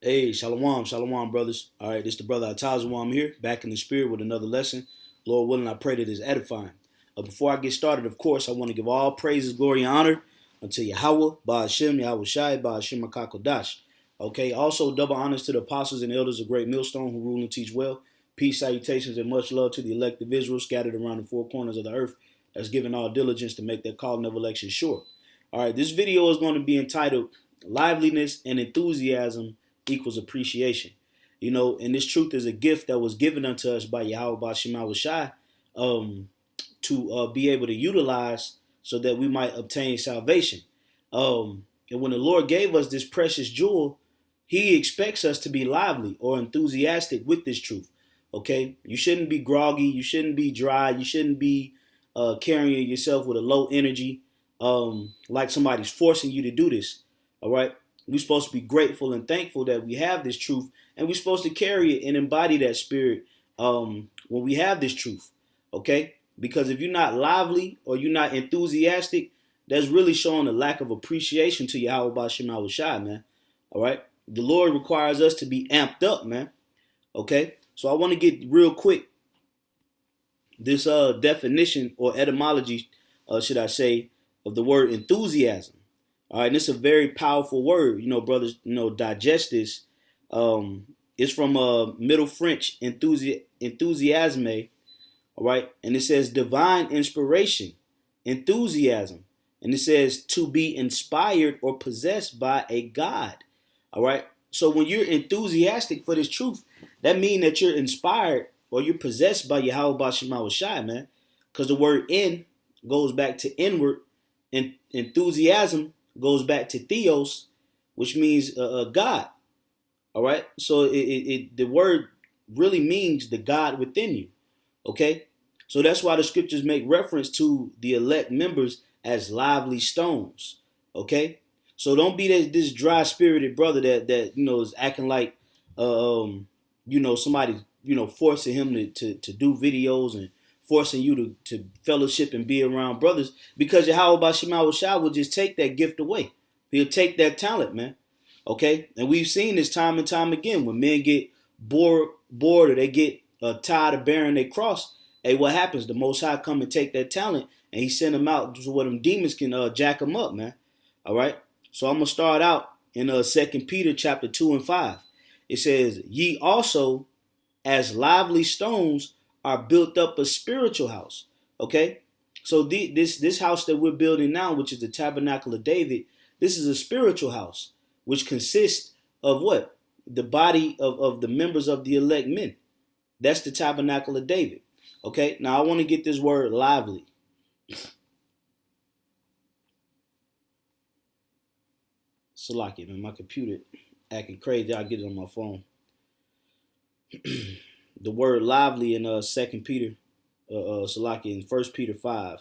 Hey, shalom, shalom, brothers. All right, this is the brother Atazawam here, back in the spirit with another lesson. Lord willing, I pray that it's edifying. Before I get started, of course, I want to give all praises, glory, and honor unto Yahweh, Ba'ashem, Yahweh Shai, Ba'ashem HaKakodash. Okay, also double honors to the apostles and elders of Great Millstone who rule and teach well. Peace, salutations, and much love to the elect of Israel scattered around the four corners of the earth that's given all diligence to make their calling of election sure. All right, this video is going to be entitled Liveliness and Enthusiasm equals appreciation. And this truth is a gift that was given unto us by Yahweh Bashim Shai to be able to utilize so that we might obtain salvation. And when the Lord gave us this precious jewel, He expects us to be lively or enthusiastic with this truth. Okay, you shouldn't be groggy, you shouldn't be dry, you shouldn't be carrying yourself with a low energy, like somebody's forcing you to do this. All right, we're supposed to be grateful and thankful that we have this truth, and we're supposed to carry it and embody that spirit when we have this truth. Okay, because if you're not lively or you're not enthusiastic, that's really showing a lack of appreciation to Yahweh Bashim Shai, man. All right, the Lord requires us to be amped up, man. Okay, so I want to get real quick this definition or etymology, should I say, of the word enthusiasm. All right, and it's a very powerful word. Brothers, digest this. It's from Middle French enthusiasme. All right, and it says divine inspiration, enthusiasm, and it says to be inspired or possessed by a God. All right, so when you're enthusiastic for this truth, that means that you're inspired or you're possessed by Yahweh Bashim Shai, man, because the word "in" goes back to inward, and enthusiasm goes back to theos, which means God. All right, so the word really means the God within you. Okay, so that's why the scriptures make reference to the elect members as lively stones. Okay, so don't be this dry spirited brother that is acting like somebody forcing him to do videos and forcing you to fellowship and be around brothers, because Yahweh Bashim Shai will just take that gift away. He'll take that talent, man. Okay, and we've seen this time and time again when men get bored or they get tired of bearing their cross. Hey, what happens? The Most High come and take that talent, and He send them out so where them demons can jack them up, man. All right. So I'm gonna start out in 2 Peter chapter 2 and 5. It says, "Ye also, as lively stones, are built up a spiritual house." Okay. So this house that we're building now, which is the tabernacle of David, this is a spiritual house, which consists of what? The body of the members of the elect men. That's the tabernacle of David. Okay, now I want to get this word lively. Salaki, man, my computer acting crazy. I'll get it on my phone. The word lively in 2 Peter, Salaki, in 1 Peter 5.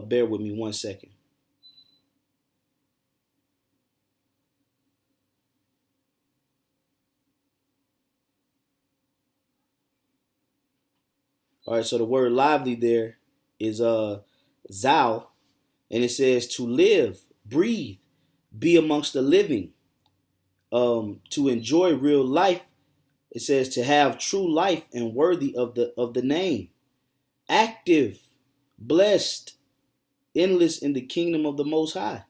Bear with me 1 second. All right, so the word lively there is zal, and it says to live, breathe, be amongst the living, to enjoy real life. It says to have true life and worthy of the name, active, blessed, endless in the kingdom of the Most High.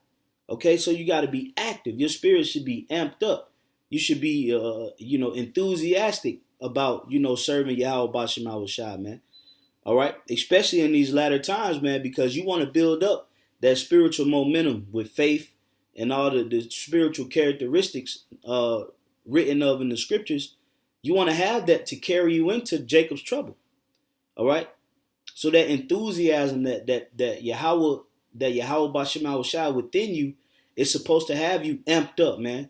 Okay, so you got to be active. Your spirit should be amped up. You should be, enthusiastic about, serving Yahweh Bashim Shai, man. All right, especially in these latter times, man, because you want to build up that spiritual momentum with faith and all the spiritual characteristics written of in the scriptures. You want to have that to carry you into Jacob's trouble. All right, so that enthusiasm that Yahweh Bashim Shai within you is supposed to have you amped up, man.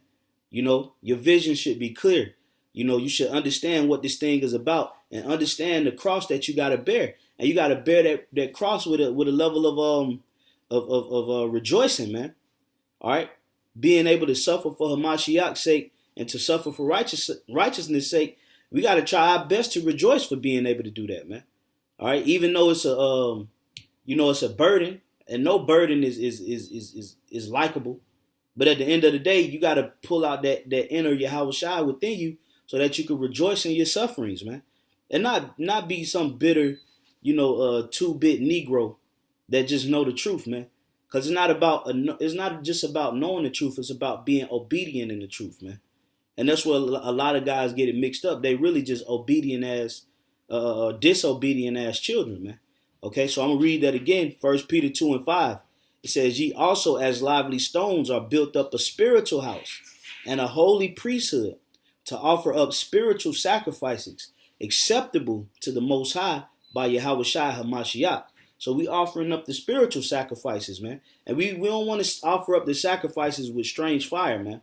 Your vision should be clear. You should understand what this thing is about and understand the cross that you got to bear, and you got to bear that cross with a level of rejoicing, man. All right, being able to suffer for Hamashiach's sake and to suffer for righteousness' sake, we got to try our best to rejoice for being able to do that, man. All right, even though it's it's a burden, and no burden is likable, But at the end of the day, you got to pull out that inner Yahweh Shai within you so that you can rejoice in your sufferings, man. And not be some bitter, 2-bit Negro that just know the truth, man. Because it's not just about knowing the truth. It's about being obedient in the truth, man. And that's where a lot of guys get it mixed up. They really just disobedient as children, man. Okay, so I'm going to read that again. 1 Peter 2:5. It says, ye also as lively stones are built up a spiritual house and a holy priesthood to offer up spiritual sacrifices acceptable to the Most High by Yahweh Shai HaMashiach. So we offering up the spiritual sacrifices, man. And we don't want to offer up the sacrifices with strange fire, man.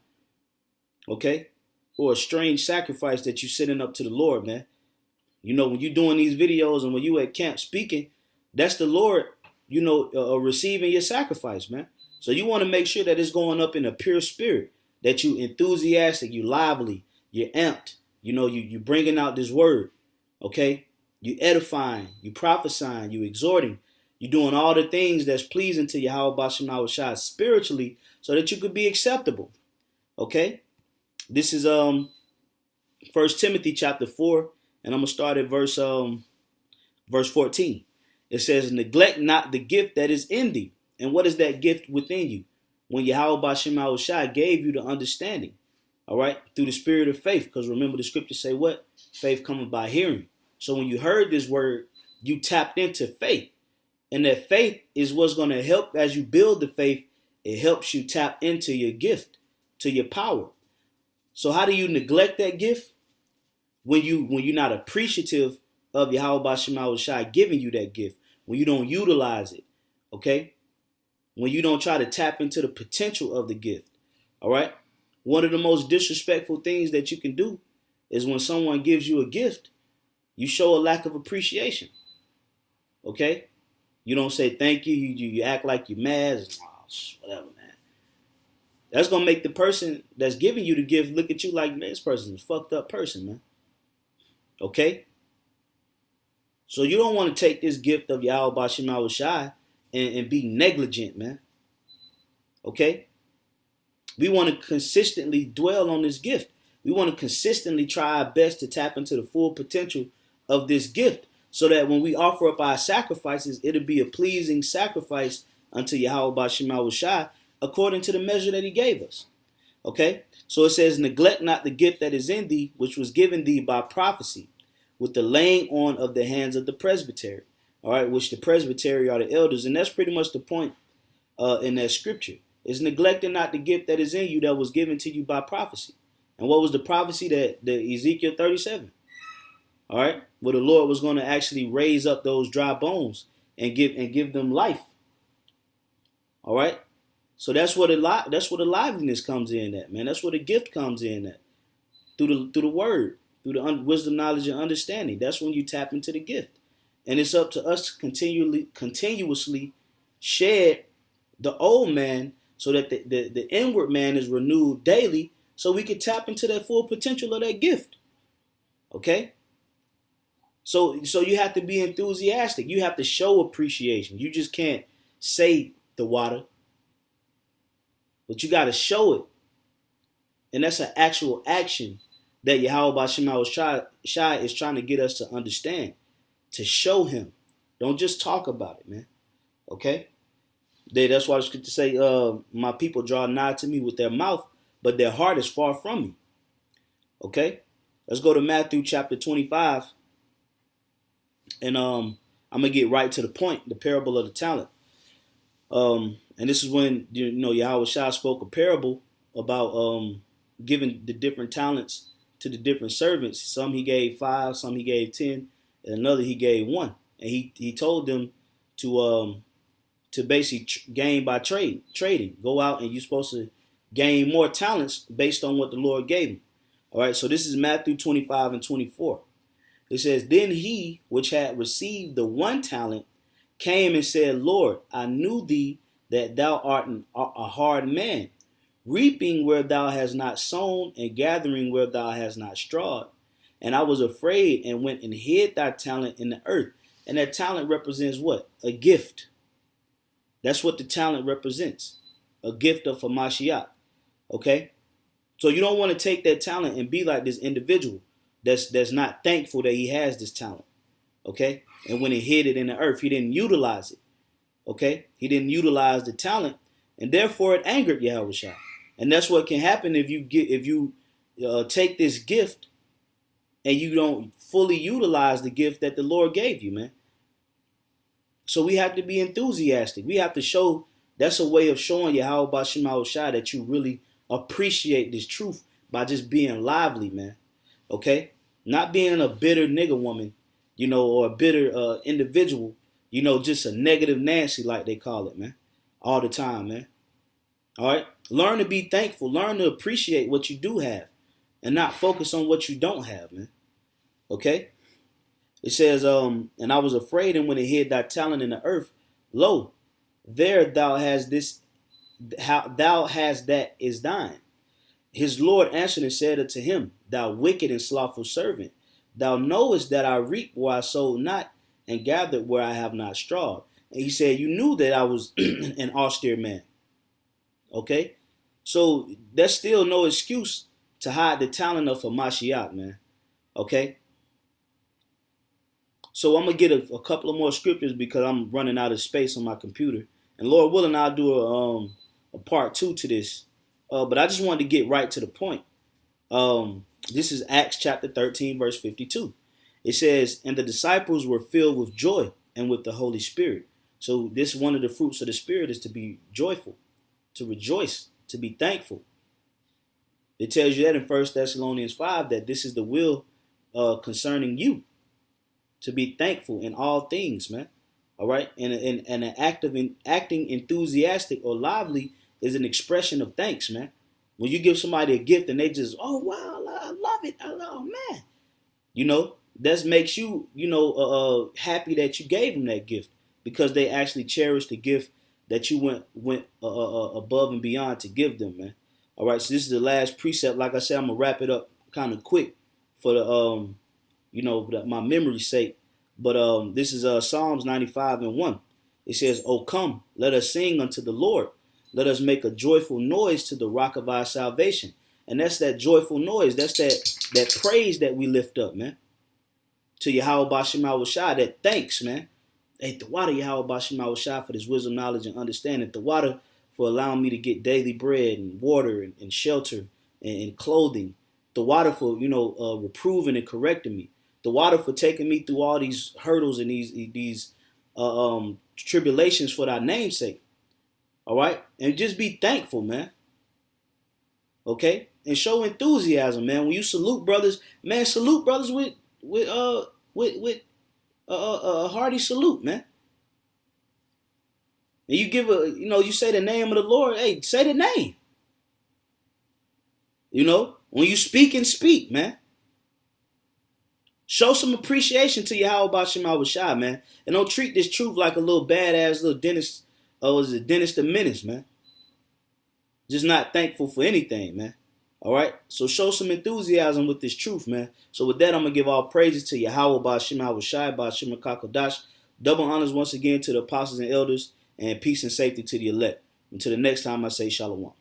Okay? Or a strange sacrifice that you sending up to the Lord, man. When you're doing these videos and when you at camp speaking, that's the Lord, receiving your sacrifice, man. So you want to make sure that it's going up in a pure spirit, that you enthusiastic, you lively, you're amped, you bringing out this word, okay? You edifying, you prophesying, you exhorting, you doing all the things that's pleasing to Yahweh Bashem Shai spiritually so that you could be acceptable, okay? This is 1 Timothy chapter 4, and I'm going to start at verse 14. It says, neglect not the gift that is in thee. And what is that gift within you? When Yahweh Bashem Shai gave you the understanding, all right, through the spirit of faith. Because remember the scriptures say what? Faith cometh by hearing. So when you heard this word, you tapped into faith. And that faith is what's going to help as you build the faith. It helps you tap into your gift, to your power. So how do you neglect that gift? When you're not appreciative of Yahweh Bashem Shai giving you that gift, when you don't utilize it, okay? When you don't try to tap into the potential of the gift, all right? One of the most disrespectful things that you can do is when someone gives you a gift, you show a lack of appreciation, okay? You don't say thank you. You act like you're mad. Whatever, man. That's going to make the person that's giving you the gift look at you like, man, this person is a fucked up person, man. Okay? So you don't want to take this gift of Yahweh Bashem Shai and be negligent, man. Okay? We want to consistently dwell on this gift. We want to consistently try our best to tap into the full potential of this gift so that when we offer up our sacrifices, it'll be a pleasing sacrifice unto Yahweh Bashem Shai according to the measure that he gave us. Okay? So it says, neglect not the gift that is in thee, which was given thee by prophecy, with the laying on of the hands of the presbytery. All right, which the presbytery are the elders. And that's pretty much the point in that scripture. Is neglecting not the gift that is in you that was given to you by prophecy. And what was the prophecy? That the Ezekiel 37. All right, where the Lord was going to actually raise up those dry bones and give them life. All right, so that's where the liveliness comes in at, man. That's where the gift comes in at, through the word, through the wisdom, knowledge, and understanding. That's when you tap into the gift, and it's up to us to continuously shed the old man so that the inward man is renewed daily, so we can tap into that full potential of that gift. Okay. So you have to be enthusiastic. You have to show appreciation. You just can't say the water, but you got to show it. And that's an actual action that Yahweh Bashem Shai is trying to get us to understand, to show him. Don't just talk about it, man. Okay? That's why I was going to say, my people draw nigh to me with their mouth, but their heart is far from me. Okay? Let's go to Matthew chapter 25. And I'm going to get right to the point, the parable of the talent. And this is when, Yahweh Shai spoke a parable about giving the different talents to the different servants. Some he gave 5, some he gave 10, and another he gave 1. And he told them to basically gain by trading. Go out and you're supposed to gain more talents based on what the Lord gave him. All right, so this is Matthew 25 and 24. It says, then he which had received the 1 talent came and said, Lord, I knew thee that thou art a hard man, reaping where thou hast not sown and gathering where thou hast not strawed. And I was afraid and went and hid thy talent in the earth. And that talent represents what? A gift. That's what the talent represents. A gift of Hamashiach. Okay? So you don't want to take that talent and be like this individual that's not thankful that he has this talent. Okay? And when he hid it in the earth, he didn't utilize it. Okay? He didn't utilize the talent, and therefore it angered Yahushua. And that's what can happen if you take this gift and you don't fully utilize the gift that the Lord gave you, man. So we have to be enthusiastic. We have to show, that's a way of showing Yahweh Bashim Yahushua that you really appreciate this truth by just being lively, man. Okay? Not being a bitter nigga woman, or a bitter individual, just a negative Nancy like they call it, man. All the time, man. All right? Learn to be thankful. Learn to appreciate what you do have and not focus on what you don't have, man. Okay? It says, and I was afraid, and when it hid thy talent in the earth, lo, there thou hast that is thine. His Lord answered and said unto him, thou wicked and slothful servant, thou knowest that I reap where I sowed not, and gathered where I have not strawed. And he said, you knew that I was an austere man. Okay? So there's still no excuse to hide the talent of a Mashiach, man. Okay? So I'm going to get a couple of more scriptures because I'm running out of space on my computer. And Lord willing, I'll do a part 2 to this. But I just wanted to get right to the point. This is Acts chapter 13, verse 52. It says, and the disciples were filled with joy and with the Holy Spirit. So this one of the fruits of the Spirit is to be joyful, to rejoice, to be thankful. It tells you that in 1 Thessalonians 5 that this is the will concerning you. To be thankful in all things, man. All right. And an act of acting enthusiastic or lively is an expression of thanks, man. When you give somebody a gift and they just, oh, wow, I love it. Oh, man. That makes you, happy that you gave them that gift because they actually cherished the gift that you went above and beyond to give them, man. All right. So this is the last precept. Like I said, I'm going to wrap it up kind of quick for the, my memory's sake. But this is Psalms 95 and 1. It says, oh, come, let us sing unto the Lord. Let us make a joyful noise to the rock of our salvation. And that's that joyful noise. That's that praise that we lift up, man. To Yahweh Bashim Yahushua, that thanks, man. Hey, the water, Yahweh Bashim Yahushua, for this wisdom, knowledge, and understanding. The water for allowing me to get daily bread and water and shelter and clothing. The water for, reproving and correcting me. The water for taking me through all these hurdles and these tribulations for thy name's sake. All right? And just be thankful, man. Okay? And show enthusiasm, man. When you salute brothers, man, salute brothers with a hearty salute, man. And you give you say the name of the Lord, hey, say the name. When you speak, man. Show some appreciation to Yahweh Bashim Yahushua, man. And don't treat this truth like a little badass little dentist, was it Dennis the Menace, man. Just not thankful for anything, man. All right? So show some enthusiasm with this truth, man. So with that, I'm going to give all praises to Yahweh Bashim Yahushua, Bashim Kakodash. Double honors once again to the apostles and elders, and peace and safety to the elect. Until the next time, I say shalom.